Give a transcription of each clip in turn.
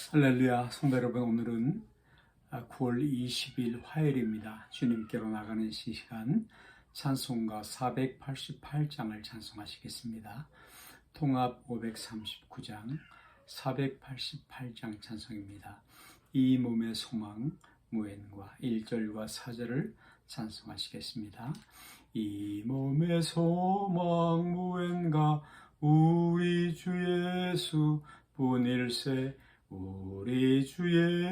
할렐루야, 성도 여러분, 오늘은 9월 20일 화요일입니다. 주님께로 나가는 시간, 찬송가 488장을 찬송하시겠습니다. 통합 539장, 488장 찬송입니다. 이 몸의 소망, 무엔과 1절과 4절을 찬송하시겠습니다. 이 몸의 소망, 무엔가 우리 주 예수 뿐일세. 우리 주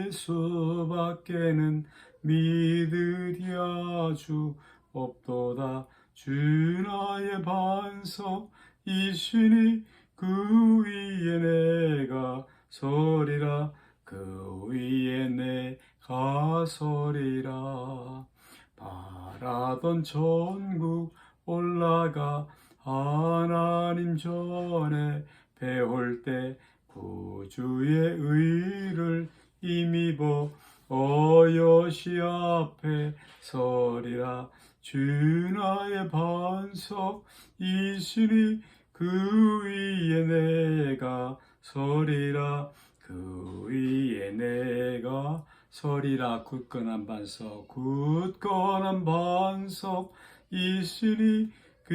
예수밖에는 믿으리 아주 없도다. 주 나의 반석이시니 그 위에 내가 서리라. 그 위에 내가 서리라. 바라던 천국 올라가 하나님 전에 배울 때 구주의 의를 힘입어 어여시 앞에 서리라. 주 나의 반석이시니 그 위에 내가 서리라. 그 위에 내가 서리라. 굳건한 반석, 굳건한 반석이시니 그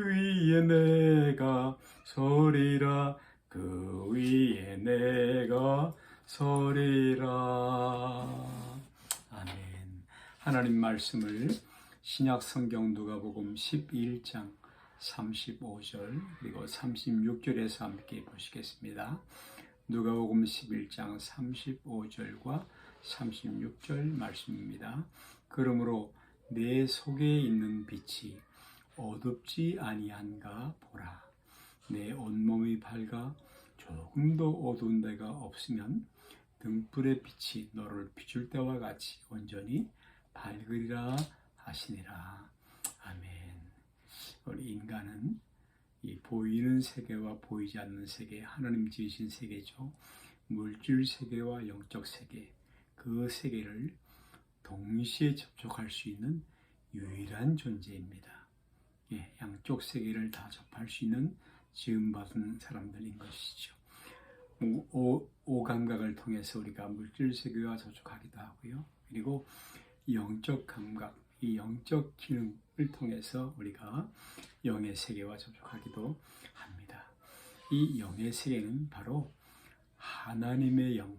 위에 내가 서리라. 그 위에 내가 서리라. 아멘. 하나님 말씀을 신약 성경 누가복음 11장 35절 그리고 36절에서 함께 보시겠습니다. 누가복음 11장 35절과 36절 말씀입니다. 그러므로 내 속에 있는 빛이 어둡지 아니한가 보라. 내 온몸이 밝아 조금도 어두운 데가 없으면 등불의 빛이 너를 비출 때와 같이 온전히 밝으리라 하시니라. 아멘. 우리 인간은 이 보이는 세계와 보이지 않는 세계, 하나님 지으신 세계죠. 물질 세계와 영적 세계, 그 세계를 동시에 접촉할 수 있는 유일한 존재입니다. 양쪽 세계를 다 접할 수 있는 지음받은 사람들인 것이죠. 오감각을 통해서 우리가 물질 세계와 접촉하기도 하고요. 그리고 영적 감각, 이 영적 기능을 통해서 우리가 영의 세계와 접촉하기도 합니다. 이 영의 세계는 바로 하나님의 영,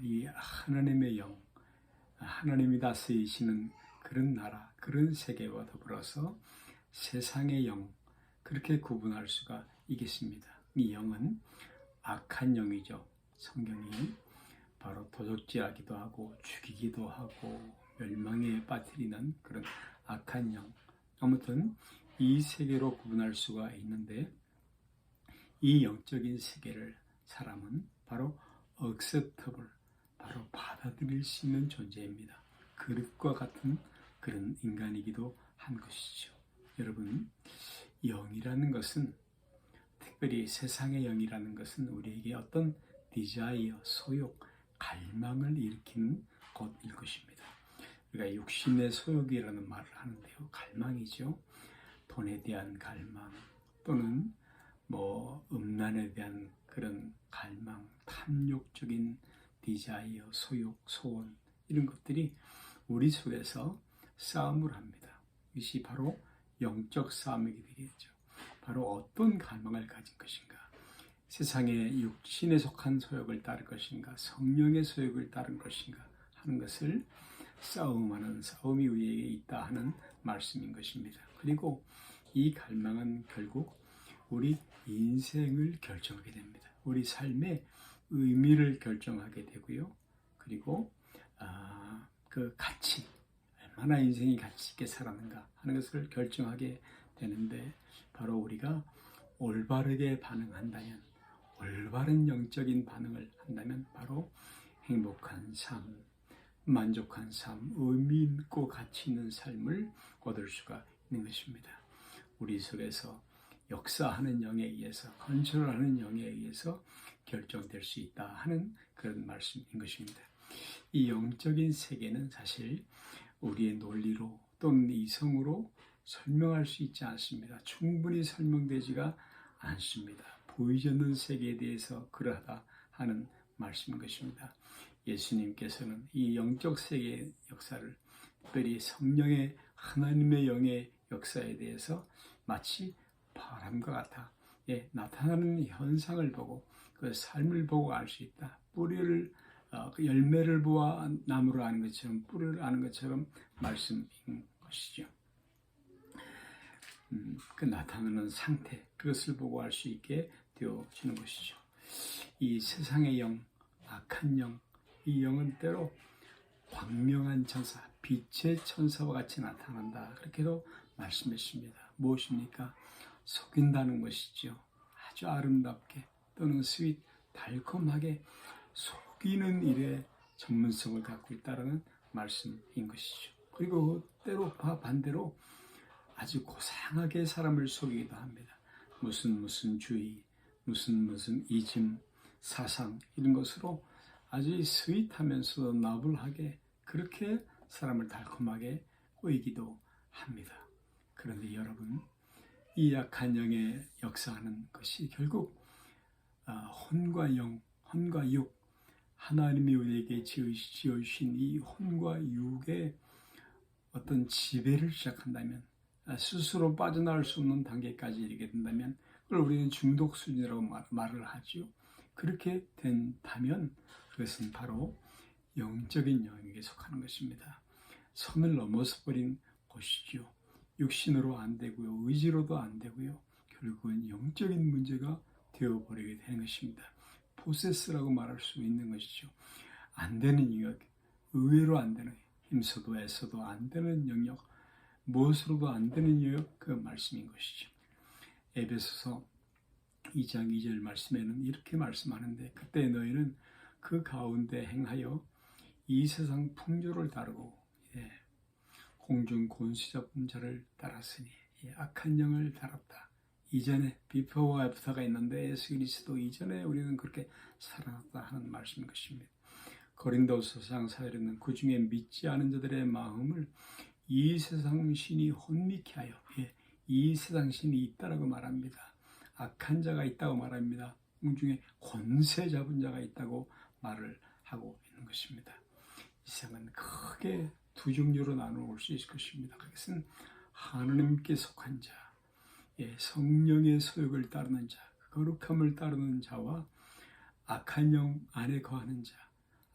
이 하나님의 영, 하나님이 다스리시는 그런 나라, 그런 세계와 더불어서 세상의 영, 그렇게 구분할 수가 있겠습니다. 이 영은 악한 영이죠. 성경이 바로 도적질하기도 하고 죽이기도 하고 멸망에 빠뜨리는 그런 악한 영. 아무튼 이 세계로 구분할 수가 있는데, 이 영적인 세계를 사람은 바로 acceptable, 바로 받아들일 수 있는 존재입니다. 그릇과 같은 그런 인간이기도 한 것이죠. 여러분, 영이라는 것은, 특별히 세상의 영이라는 것은 우리에게 어떤 디자이어, 소욕, 갈망을 일으키는 것일 것입니다. 우리가 육신의 소욕이라는 말을 하는데요, 갈망이죠. 돈에 대한 갈망, 또는 음란에 대한 그런 갈망, 탐욕적인 디자이어, 소욕, 소원, 이런 것들이 우리 속에서 싸움을 합니다. 이것이 바로 영적 싸움이게 되겠죠. 바로 어떤 갈망을 가진 것인가, 세상의 육신에 속한 소욕을 따를 것인가, 성령의 소욕을 따른 것인가 하는 것을 싸움하는, 싸움이 우리에게 있다 하는 말씀인 것입니다. 그리고 이 갈망은 결국 우리 인생을 결정하게 됩니다. 우리 삶의 의미를 결정하게 되고요. 그리고 그 가치, 얼마나 인생이 가치 있게 살았는가 하는 것을 결정하게 되는데, 바로 우리가 올바르게 반응한다면, 올바른 영적인 반응을 한다면 바로 행복한 삶, 만족한 삶, 의미 있고 가치 있는 삶을 얻을 수가 있는 것입니다. 우리 속에서 역사하는 영에 의해서, 컨트롤하는 영에 의해서 결정될 수 있다 하는 그런 말씀인 것입니다. 이 영적인 세계는 사실 우리의 논리로 또는 이성으로 설명할 수 있지 않습니다. 충분히 설명되지가 않습니다. 보이지 않는 세계에 대해서 그러하다 하는 말씀인 것입니다. 예수님께서는 이 영적 세계의 역사를, 특별히 성령의 하나님의 영의 역사에 대해서 마치 바람과 같아 나타나는 현상을 보고 그 삶을 보고 알 수 있다. 뿌리를 그 열매를 보아 나무를 아는 것처럼, 뿌리를 아는 것처럼 말씀인 것이죠. 그 나타나는 상태, 그것을 보고 알 수 있게 되어지는 것이죠. 이 세상의 영, 악한 영, 이 영은 때로 광명한 천사, 빛의 천사와 같이 나타난다. 그렇게도 말씀했습니다. 무엇입니까? 속인다는 것이죠. 아주 아름답게 또는 스윗, 달콤하게 속이는 일에 전문성을 갖고 있다는 말씀인 것이죠. 그리고 때로 반대로 아주 고상하게 사람을 속이기도 합니다. 무슨 주의, 무슨 이즘, 사상 이런 것으로 아주 스윗하면서도 나불하게 그렇게 사람을 달콤하게 꼬이기도 합니다. 그런데 여러분, 이 약한 영에 역사하는 것이 결국 혼과 영, 혼과 육, 하나님이 우리에게 지어주신 이 혼과 육의 어떤 지배를 시작한다면, 스스로 빠져나올 수 없는 단계까지 이르게 된다면 그걸 우리는 중독 수준이라고 말을 하죠. 그렇게 된다면 그것은 바로 영적인 영역에 속하는 것입니다. 선을 넘어서 버린 것이죠. 육신으로 안 되고요, 의지로도 안 되고요, 결국은 영적인 문제가 되어버리게 되는 것입니다. 포세스라고 말할 수 있는 것이죠. 안 되는 영역, 의외로 안 되는, 힘써도 애써도 안 되는 영역, 무엇으로도 안 되는 영역, 그 말씀인 것이죠. 에베소서 2장 2절 말씀에는 이렇게 말씀하는데, 그때 너희는 그 가운데 행하여 이 세상 풍조를 따르고 공중 권세 잡은 자를 따랐으니 악한 영을 따랐다. 이전에 비포와 애프터가 있는데 예수 그리스도 이전에 우리는 그렇게 살아났다 하는 말씀인 것입니다. 고린도서상 사회는 그 중에 믿지 않은 자들의 마음을 이 세상 신이 혼미케 하여 이 세상 신이 있다라고 말합니다. 악한 자가 있다고 말합니다. 공중에 권세 잡은 자가 있다고 말을 하고 있는 것입니다. 이 세상은 크게 두 종류로 나누어 수 있을 것입니다. 그것은 하나님께 속한 자, 성령의 소욕을 따르는 자, 거룩함을 따르는 자와 악한 영 안에 거하는 자,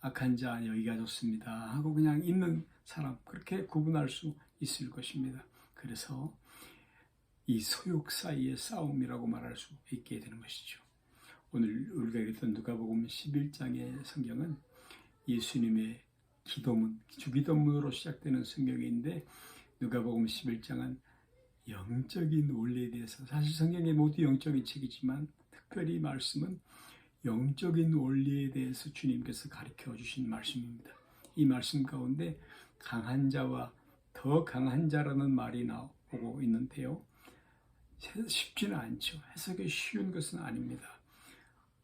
악한 자 여기가 좋습니다 하고 그냥 있는 사람, 그렇게 구분할 수 있을 것입니다. 그래서 이 소욕 사이의 싸움이라고 말할 수 있게 되는 것이죠. 오늘 우리가 읽었던 누가복음 11장의 성경은 예수님의 기도문, 주기도문으로 시작되는 성경인데, 누가복음 11장은 영적인 원리에 대해서, 사실 성경이 모두 영적인 책이지만 특별히 말씀은 영적인 원리에 대해서 주님께서 가르쳐 주신 말씀입니다. 이 말씀 가운데 강한 자와 더 강한 자라는 말이 나오고 있는데요, 쉽지는 않죠. 해석이 쉬운 것은 아닙니다.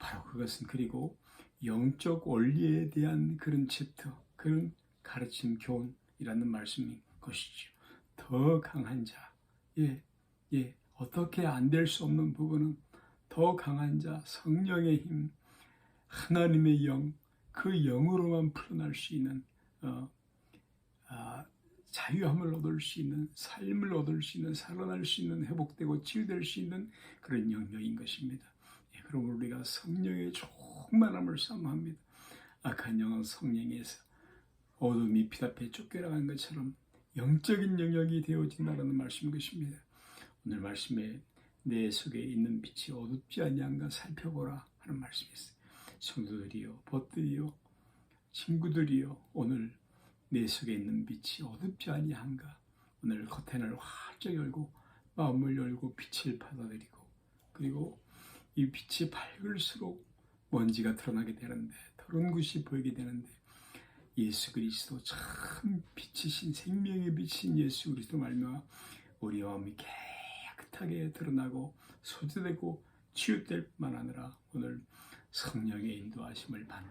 바로 그것은, 그리고 영적 원리에 대한 그런 챕터, 그런 가르침, 교훈이라는 말씀인 것이죠. 더 강한 자, 어떻게 안 될 수 없는 부분은 더 강한 자, 성령의 힘, 하나님의 영, 그 영으로만 풀어날 수 있는 자유함을 얻을 수 있는, 삶을 얻을 수 있는, 살아날 수 있는, 회복되고 치유될 수 있는 그런 영역인 것입니다. 그럼 우리가 성령의 충만함을 사모합니다. 악한 영은 성령에서 어둠이 빛 앞에 쫓겨나간 것처럼 영적인 영역이 되어진다는 말씀인 것입니다. 오늘 말씀에 내 속에 있는 빛이 어둡지 아니한가 살펴보라 하는 말씀이 있어요. 성도들이요, 벗들이요, 친구들이요, 오늘 내 속에 있는 빛이 어둡지 아니한가. 오늘 커튼을 활짝 열고 마음을 열고 빛을 받아들이고, 그리고 이 빛이 밝을수록 먼지가 드러나게 되는데, 더러운 것이 보이게 되는데, 예수 그리스도 참 빛이신, 생명의 빛인 예수 그리스도 말미암아 우리 마음이 깨끗하게 드러나고 소재되고 치유될 뿐만 아니라 오늘 성령의 인도하심을 받는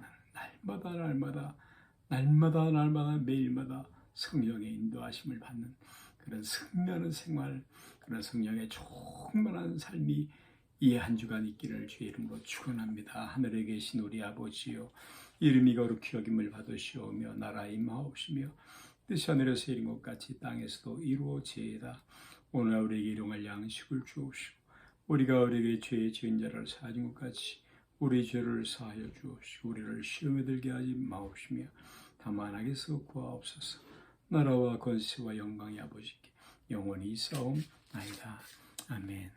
날마다 매일마다 성령의 인도하심을 받는 그런 승리하는 생활, 그런 성령의 충만한 삶이 이 한 주간 있기를 주의 이름으로 축원합니다. 하늘에 계신 우리 아버지요, 이름이 거룩히 여김을 받으시오며 나라의 임하옵시며 뜻이 하늘에서 이룬 것 같이 땅에서도 이루어지이다. 오늘 우리에게 일용할 양식을 주옵시고 우리가 우리에게 죄의 지은 자를 사하는 것 같이 우리 죄를 사하여 주옵시고 우리를 시험에 들게 하지 마옵시며 다만 악에서 구하옵소서. 나라와 권세와 영광이 아버지께 영원히 있사옵나이다. 아멘.